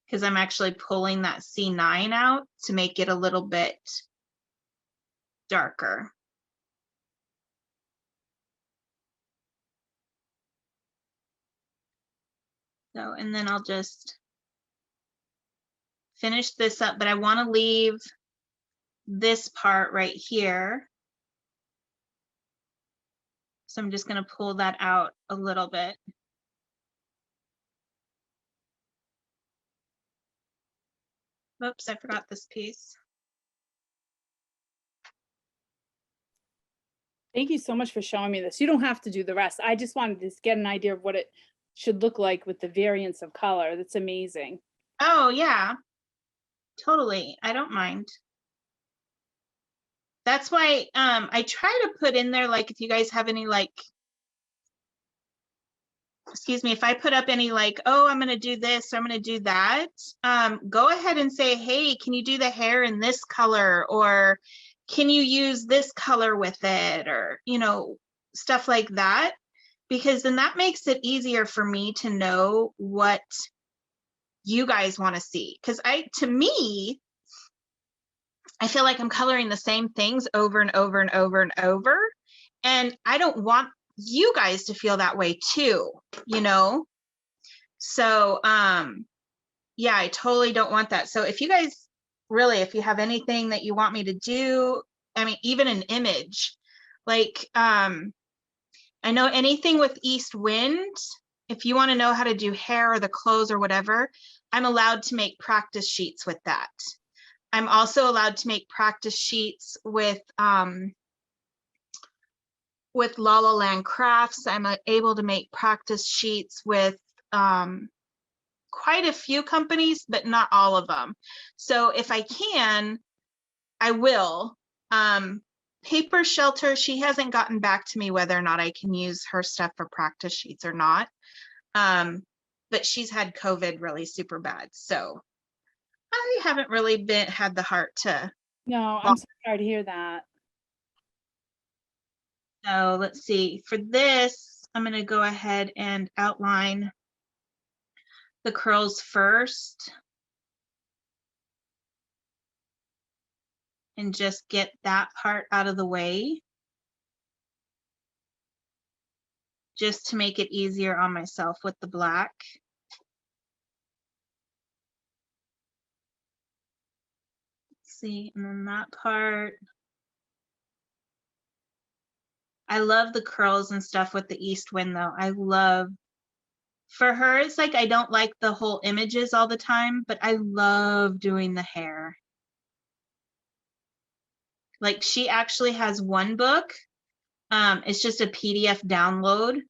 Because I'm actually pulling that C9 out to make it a little bit darker. So, and then I'll just finish this up, but I want to leave this part right here. So I'm just going to pull that out a little bit. Oops, I forgot this piece. Thank you so much for showing me this. You don't have to do the rest. I just wanted to get an idea of what it should look like with the variance of color. That's amazing. Oh, yeah, totally. I don't mind. That's why I try to put in there, like, if you guys have any, like, excuse me, if I put up any, like, oh, I'm going to do this, or I'm going to do that, go ahead and say, hey, can you do the hair in this color? Or can you use this color with it? Or, you know, stuff like that, because then that makes it easier for me to know what you guys want to see. Because to me, I feel like I'm coloring the same things over and over and over and over. And I don't want you guys to feel that way too, you know? So, yeah, I totally don't want that. So if you guys really, if you have anything that you want me to do, I mean, even an image, like, I know anything with east wind, if you want to know how to do hair or the clothes or whatever, I'm allowed to make practice sheets with that. I'm also allowed to make practice sheets with La La Land Crafts. I'm able to make practice sheets with quite a few companies, but not all of them. So if I can, I will. Paper Shelter, she hasn't gotten back to me whether or not I can use her stuff for practice sheets or not. But she's had COVID really super bad. So I haven't really had the heart to. No, I'm so sorry to hear that. So let's see, for this, I'm gonna go ahead and outline the curls first. And just get that part out of the way. Just to make it easier on myself with the black. Let's see, and then that part. I love the curls and stuff with the east wind though. I love, for her, it's like I don't like the whole images all the time, but I love doing the hair. Like she actually has one book. It's just a PDF download.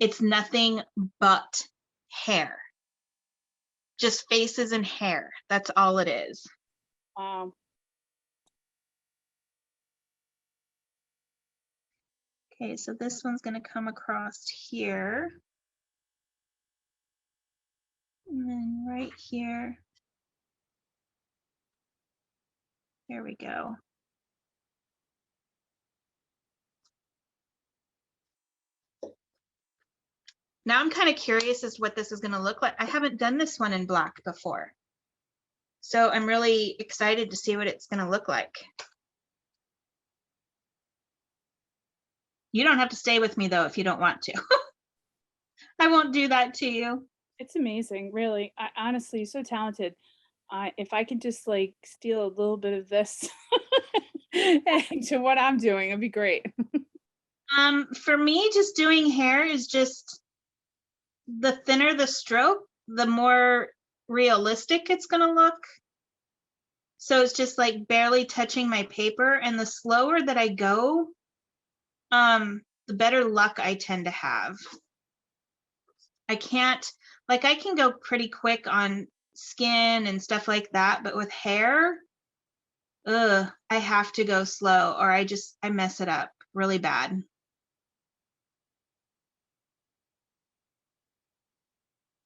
It's nothing but hair. Just faces and hair. That's all it is. Wow. Okay, so this one's going to come across here. And then right here. There we go. Now I'm kind of curious as to what this is going to look like. I haven't done this one in black before. So I'm really excited to see what it's going to look like. You don't have to stay with me though if you don't want to. I won't do that to you. It's amazing, really. I honestly, so talented. If I could just like steal a little bit of this to what I'm doing, it'd be great. For me, just doing hair is just the thinner the stroke, the more realistic it's going to look. So it's just like barely touching my paper, and the slower that I go, the better luck I tend to have. I can't, like I can go pretty quick on skin and stuff like that, but with hair, I have to go slow or I mess it up really bad.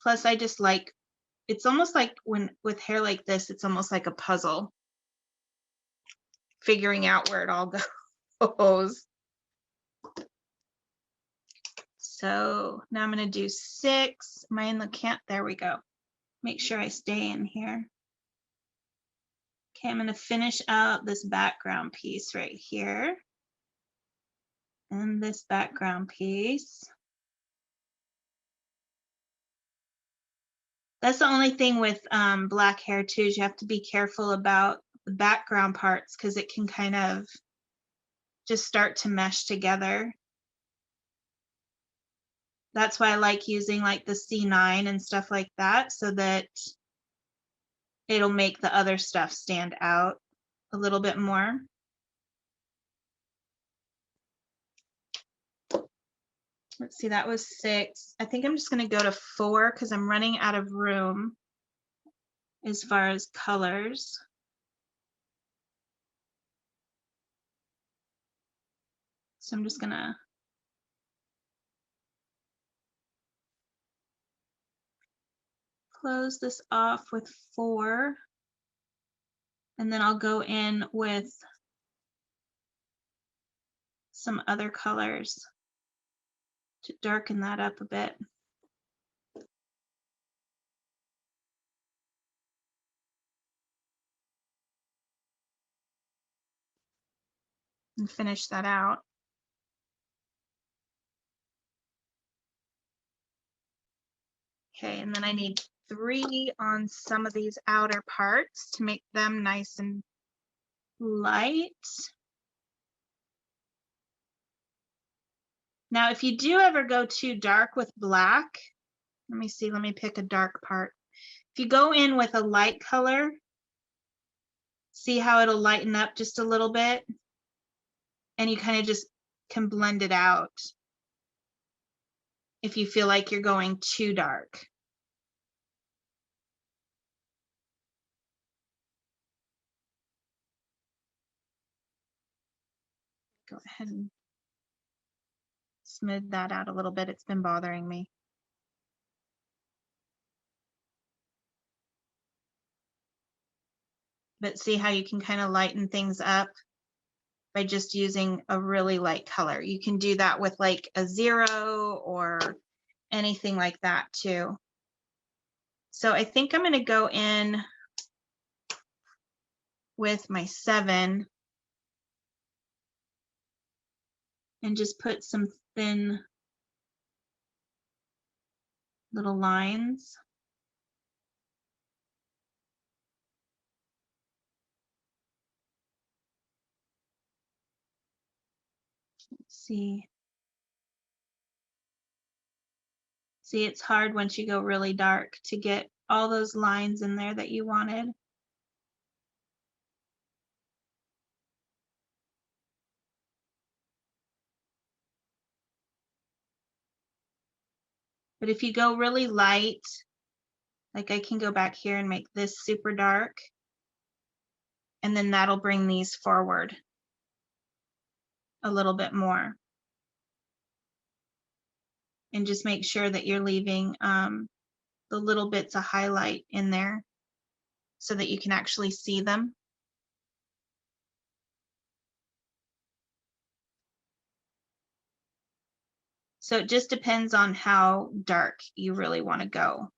Plus I just like, it's almost like when with hair like this, it's almost like a puzzle, figuring out where it all goes. So now I'm going to do 6. Am I in the camp? There we go. Make sure I stay in here. Okay, I'm going to finish out this background piece right here. And this background piece. That's the only thing with black hair too, is you have to be careful about the background parts because it can kind of just start to mesh together. That's why I like using like the C9 and stuff like that, so that it'll make the other stuff stand out a little bit more. Let's see, that was 6. I think I'm just going to go to 4 because I'm running out of room as far as colors. So I'm just going to close this off with 4. And then I'll go in with some other colors to darken that up a bit. And finish that out. Okay, and then I need 3 on some of these outer parts to make them nice and light. Now, if you do ever go too dark with black, let me see, let me pick a dark part. If you go in with a light color, see how it'll lighten up just a little bit, and you kind of just can blend it out if you feel like you're going too dark. Go ahead and smooth that out a little bit. It's been bothering me. But see how you can kind of lighten things up by just using a really light color. You can do that with like a 0 or anything like that too. So I think I'm going to go in with my 7 and just put some thin little lines. Let's see. See, it's hard once you go really dark to get all those lines in there that you wanted. But if you go really light, like I can go back here and make this super dark, and then that'll bring these forward a little bit more. And just make sure that you're leaving the little bits of highlight in there so that you can actually see them. So it just depends on how dark you really want to go.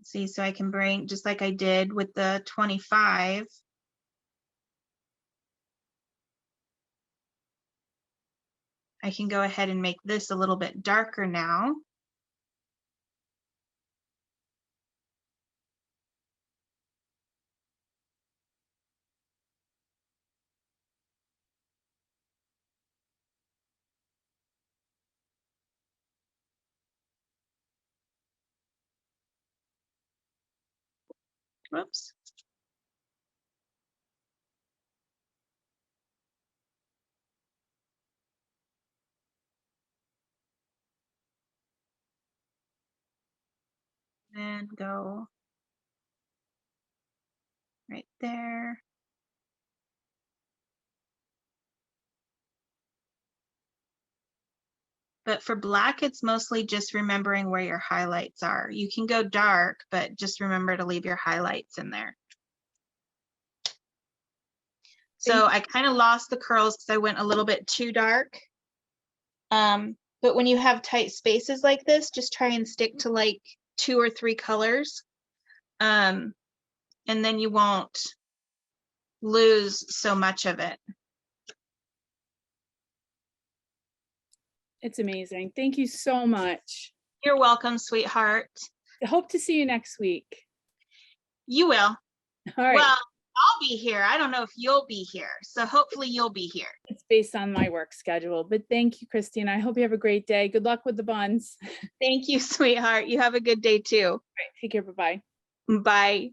See, so I can bring, just like I did with the 25, I can go ahead and make this a little bit darker now. Whoops. And go right there. But for black, it's mostly just remembering where your highlights are. You can go dark, but just remember to leave your highlights in there. So I kind of lost the curls because I went a little bit too dark. But when you have tight spaces like this, just try and stick to like 2 or 3 colors. And then you won't lose so much of it. It's amazing. Thank you so much. You're welcome, sweetheart. I hope to see you next week. You will. All right. Well, I'll be here. I don't know if you'll be here. So hopefully you'll be here. It's based on my work schedule, but thank you, Christine. I hope you have a great day. Good luck with the buns. Thank you, sweetheart. You have a good day too. All right, take care. Bye-bye. Bye.